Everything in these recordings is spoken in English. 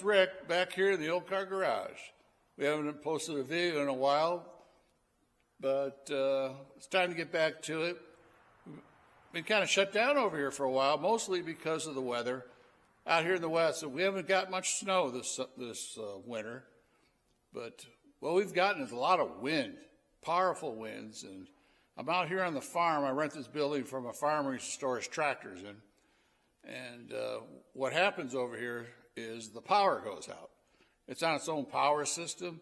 Rick back here in the old car garage. We haven't posted a video in a while, but it's time to get back to it. We've been kind of shut down over here for a while, mostly because of the weather out here in the west. So we haven't got much snow this winter, but what we've gotten is a lot of wind, powerful winds. And I'm out here on the farm. I rent this building from a farmer who stores tractors in. And what happens over here is the power goes out. It's on its own power system,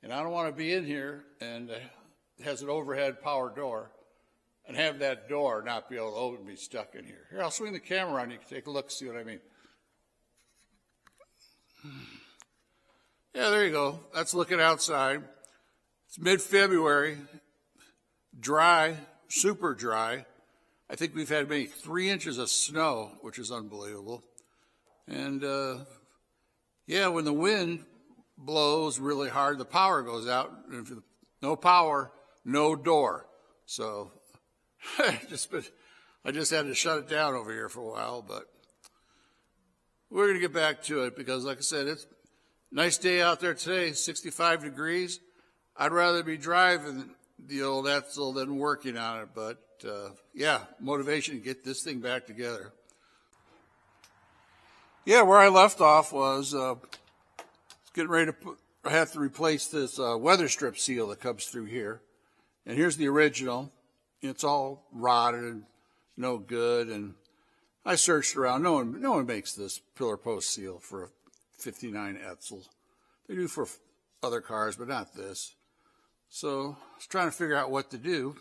and I don't want to be in here and it has an overhead power door and have that door not be able to open, be stuck in here. Here, I'll swing the camera on. You can take a look, see what I mean. Yeah, there you go. That's looking outside. It's mid-February, dry, super dry. I think we've had maybe 3 inches of snow, which is unbelievable. And yeah, when the wind blows really hard, the power goes out. And if no power, no door. So I just had to shut it down over here for a while, but we're going to get back to it because, like I said, it's a nice day out there today, 65 degrees. I'd rather be driving the old Edsel than working on it, but yeah, motivation to get this thing back together. Yeah, where I left off was getting ready to I have to replace this Weatherstrip seal that comes through here. And here's the original. It's all rotted and no good. And I searched around. No one makes this pillar post seal for a 59 Edsel. They do for other cars, but not this. So I was trying to figure out what to do.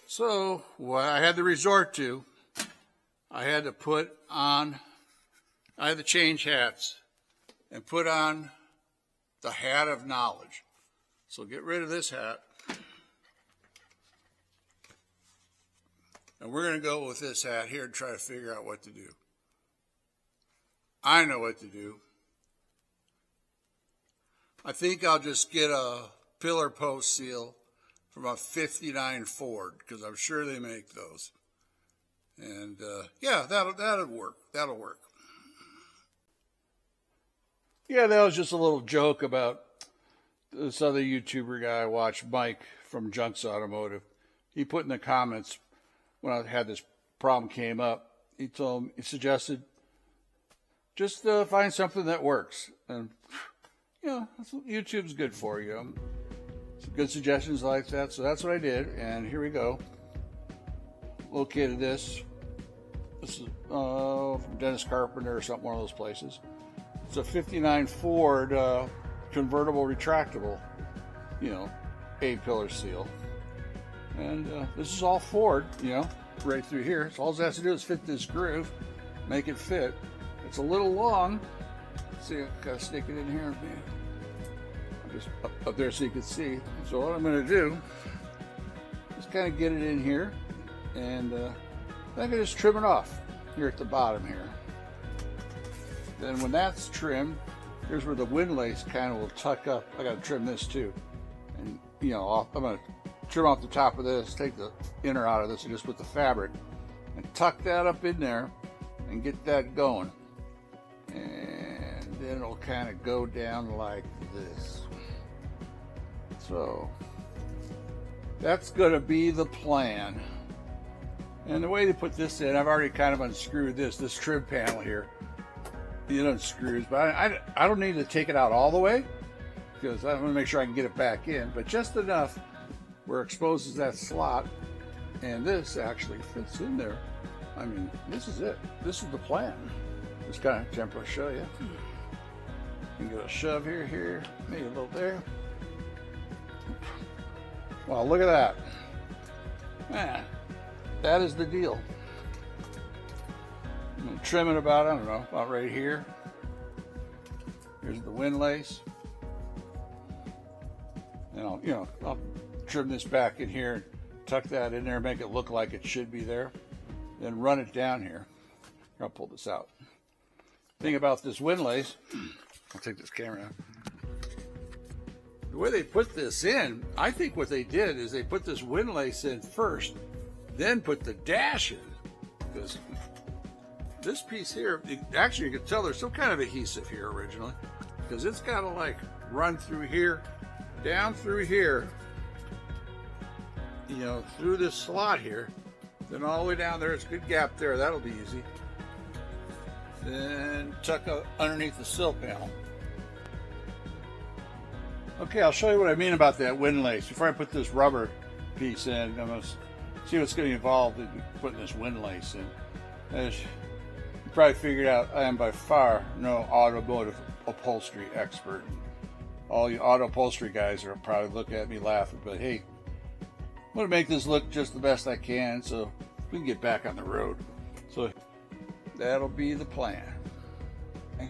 So what I had to resort to, I had to change hats and put on the hat of knowledge. So get rid of this hat. And we're going to go with this hat here and try to figure out what to do. I know what to do. I think I'll just get a pillar post seal from a 59 Ford, because I'm sure they make those. And yeah, that'll work. That'll work. Yeah, that was just a little joke about this other YouTuber guy I watched, Mike from Junks Automotive. He put in the comments when I had this problem came up, he suggested just find something that works. And you know, YouTube's good for you. Some good suggestions like that. So that's what I did, and here we go. Located this. This is from Dennis Carpenter or something, one of those places. It's a 59 Ford convertible retractable, A-pillar seal. And this is all Ford, right through here. So all it has to do is fit this groove, make it fit. It's a little long. Let's see, I've got to stick it in here. I'm just up there so you can see. So what I'm going to do is kind of get it in here, and I can just trim it off here at the bottom here. Then when that's trimmed, here's where the Windlace kind of will tuck up. I got to trim this too. And, I'm going to trim off the top of this, take the inner out of this, and just put the fabric and tuck that up in there and get that going. And then it'll kind of go down like this. So that's going to be the plan. And the way to put this in, I've already kind of unscrewed this trim panel here. It unscrews, but I don't need to take it out all the way because I want to make sure I can get it back in, but just enough where it exposes that slot, and this actually fits in there. I mean, this is it. This is the plan. Just kind of tempo show you. You can get a shove here, maybe a little there. Wow, look at that. Man, that is the deal. I'm going to trim it about, I don't know, about right here. Here's the Windlace. And I'll trim this back in here and tuck that in there, make it look like it should be there. Then run it down here. I'll pull this out. Thing about this Windlace, I'll take this camera out. The way they put this in, I think what they did is they put this Windlace in first, then put the dash in. Because this piece here, actually you can tell there's some kind of adhesive here originally, because it's got to like run through here, down through here, you know, through this slot here, then all the way down there. It's a good gap there. That'll be easy. Then tuck up underneath the sill panel. Okay, I'll show you what I mean about that windlace. Before I put this rubber piece in, I'm going to see what's going to be involved in putting this windlace in. As you probably figured out, I am by far no automotive upholstery expert. All you auto upholstery guys are probably looking at me laughing, but hey, I'm going to make this look just the best I can so we can get back on the road. So that'll be the plan. Okay.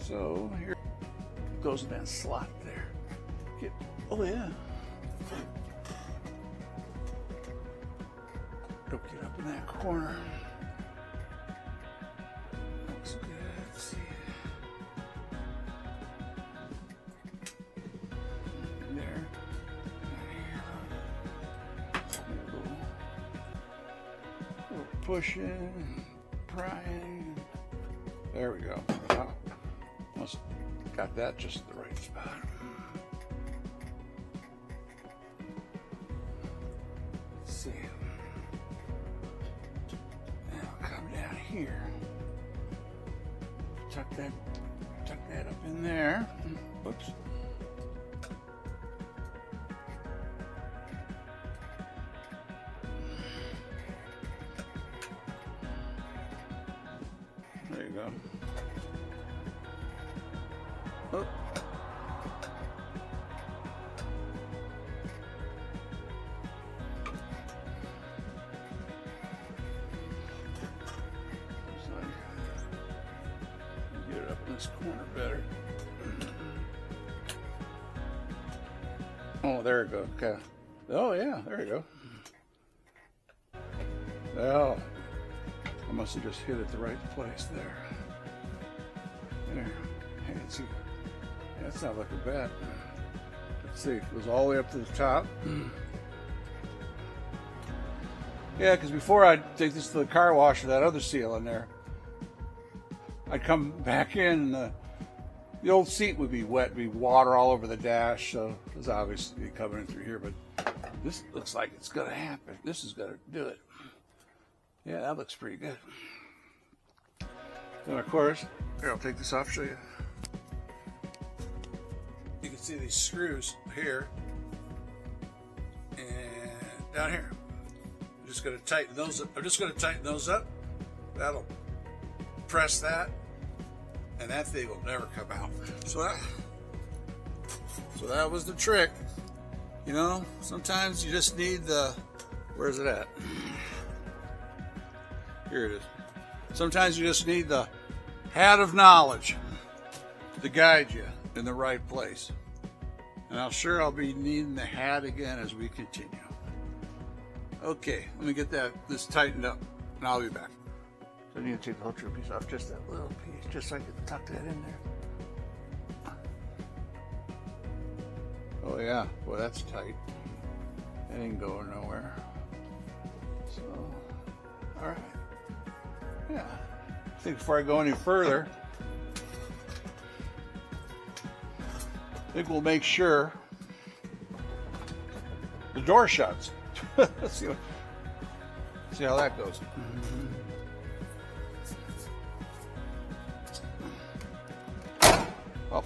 So here goes in that slot there. Oh yeah. Don't get up in that corner. Looks good. Let's see. There. A little pushing, prying. There we go. Wow. Almost got that just at the right spot. Let's see. Now come down here. Tuck that up in there. Whoops. There you go. Oh. Get it up in this corner better. Oh, there it goes. Okay. Oh yeah, there you go. Oh, I must have just hit it the right place there. There. Hey, let's see. That's not looking bad. Let's see. It goes all the way up to the top. Yeah, because before I'd take this to the car wash with that other seal in there, I'd come back in and the old seat would be wet, be water all over the dash, so it was obviously coming in through here, but this looks like it's going to happen. This is going to do it. Yeah, that looks pretty good. Then, of course, here, I'll take this off, show you. You can see these screws here and down here. I'm just going to tighten those up. That'll press that, and that thing will never come out. So that was the trick. You know, sometimes you just need the, where's it at? Here it is. Sometimes you just need the hat of knowledge to guide you in the right place. And I'll be needing the hat again as we continue. Okay, let me get this tightened up, and I'll be back. So I need to take the whole true piece off, just that little piece, just so I can tuck that in there. Oh yeah, boy, that's tight. That ain't going nowhere. So, all right. Yeah, I think before I go any further, I think we'll make sure the door shuts. Let's see how that goes. Oh,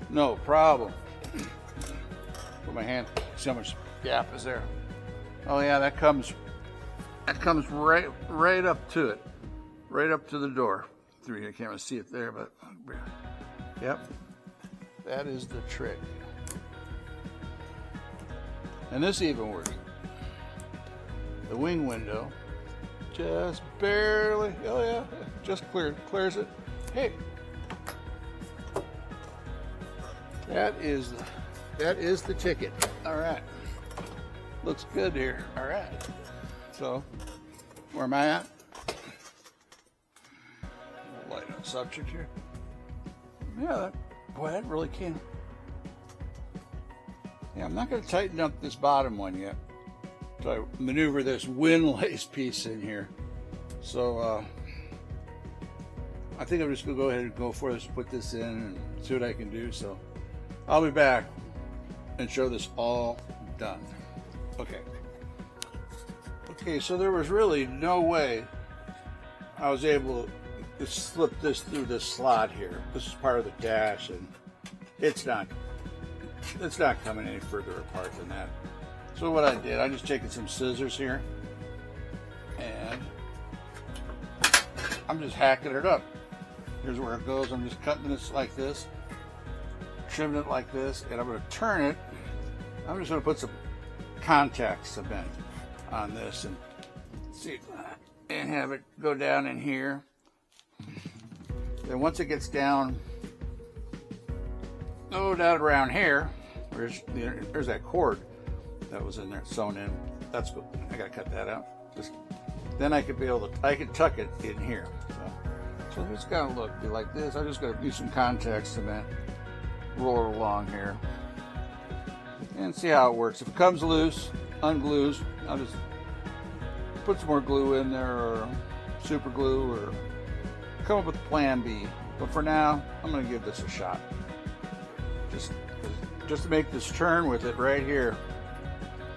no problem. Put my hand, see how much gap is there. Oh yeah, that comes right up to it. Right up to the door. You can't really see it there, but yep. That is the trick. And this even works. The wing window just barely, oh yeah, just clears it. Hey. That is the ticket. All right. Looks good here. All right. So, where am I at? Light on subject here. Yeah, that really can. Yeah, I'm not going to tighten up this bottom one yet. So I maneuver this windlace piece in here. So I think I'm just gonna go ahead and go for this, put this in and see what I can do. So I'll be back and show this all done. Okay, so there was really no way I was able to slip this through this slot here. This is part of the dash, and it's not coming any further apart than that. So what I did, I just taken some scissors here, and I'm just hacking it up. Here's where it goes. I'm just cutting this like this, trimming it like this, and I'm going to turn it. I'm just going to put some contact cement on this and see, and have it go down in here. Then once it gets down, down around here, there's that cord that was in there sewn in. That's good. I gotta cut that out. Then I could tuck it in here. So it's gonna look like this. I'm just gonna use some contact cement, roll it along here, and see how it works. If it comes loose, unglues, I'll just put some more glue in there, or super glue, or come up with plan B. But for now, I'm gonna give this a shot. Just to make this turn with it right here,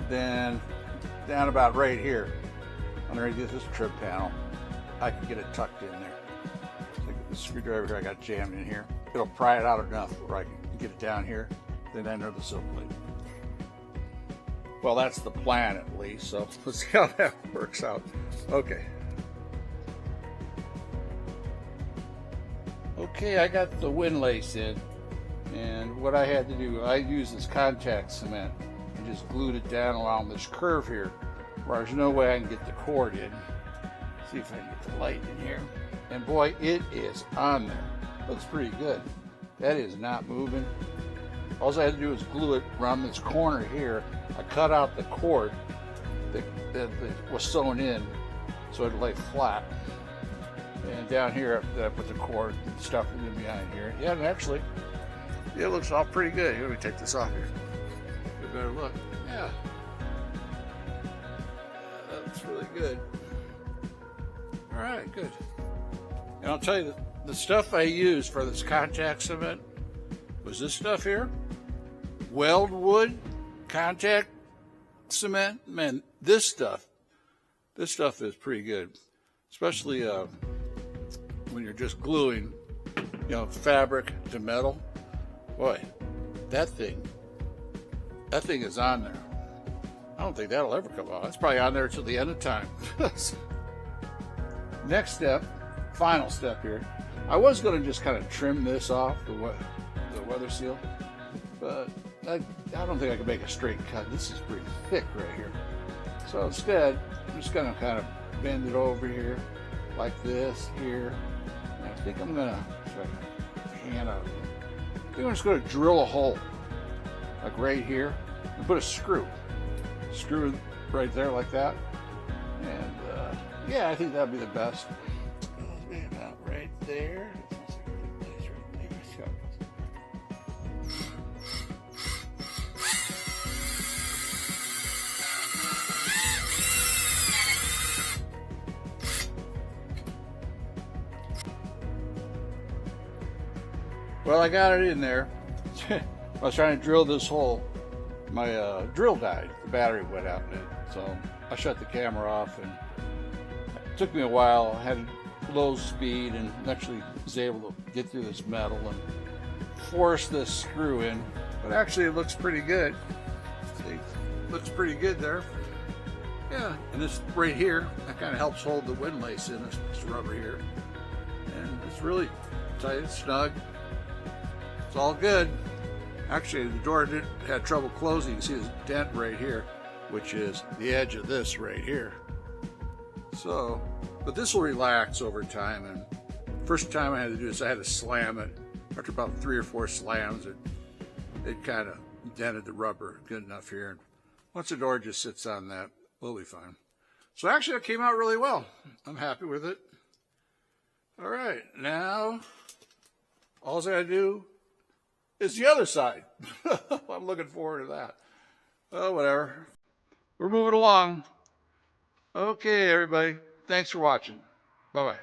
then down about right here, underneath this trim panel, I can get it tucked in there. Like the screwdriver here I got jammed in here. It'll pry it out enough where I can get it down here, then enter the silk plate. Well, that's the plan at least, so let's see how that works out. Okay, I got the Windlace in, and what I had to do, I used this contact cement and just glued it down along this curve here, where there's no way I can get the cord in. See if I can get the light in here. And boy, it is on there. Looks pretty good. That is not moving. All I had to do was glue it around this corner here. I cut out the cord that was sewn in so it lay flat. And down here, I put the cord and stuff it in behind here. Yeah, and actually, it looks all pretty good. Here, let me take this off here. Get a better look. Yeah. That looks really good. All right, good. And I'll tell you, the stuff I used for this contact cement was this stuff here. Weldwood contact cement. Man, this stuff is pretty good, especially when you're just gluing, fabric to metal. Boy, that thing is on there. I don't think that'll ever come off. It's probably on there till the end of time. Next step, final step here. I was going to just kind of trim this off, the weather seal, but I don't think I can make a straight cut. This is pretty thick right here. So instead, I'm just going to kind of bend it over here like this here. And I think I'm going to, I'm just going to drill a hole like right here and put a screw right there like that. And yeah, I think that'd be the best. About right there. Well, I got it in there. I was trying to drill this hole. My drill died. The battery went out in it. So I shut the camera off, and it took me a while. I had low speed and actually was able to get through this metal and force this screw in. But actually it looks pretty good. See, looks pretty good there. Yeah, and this right here, that kind of helps hold the Windlace in, this rubber here. And it's really tight, it's snug. It's all good. Actually, the door had trouble closing. You can see this dent right here, which is the edge of this right here. So, but this will relax over time. And first time I had to do this, I had to slam it. After about 3 or 4 slams, it kind of dented the rubber good enough here. And once the door just sits on that, we'll be fine. So actually, it came out really well. I'm happy with it. All right, now all I gotta do is the other side. I'm looking forward to that. Oh, whatever. We're moving along. Okay, everybody. Thanks for watching. Bye-bye.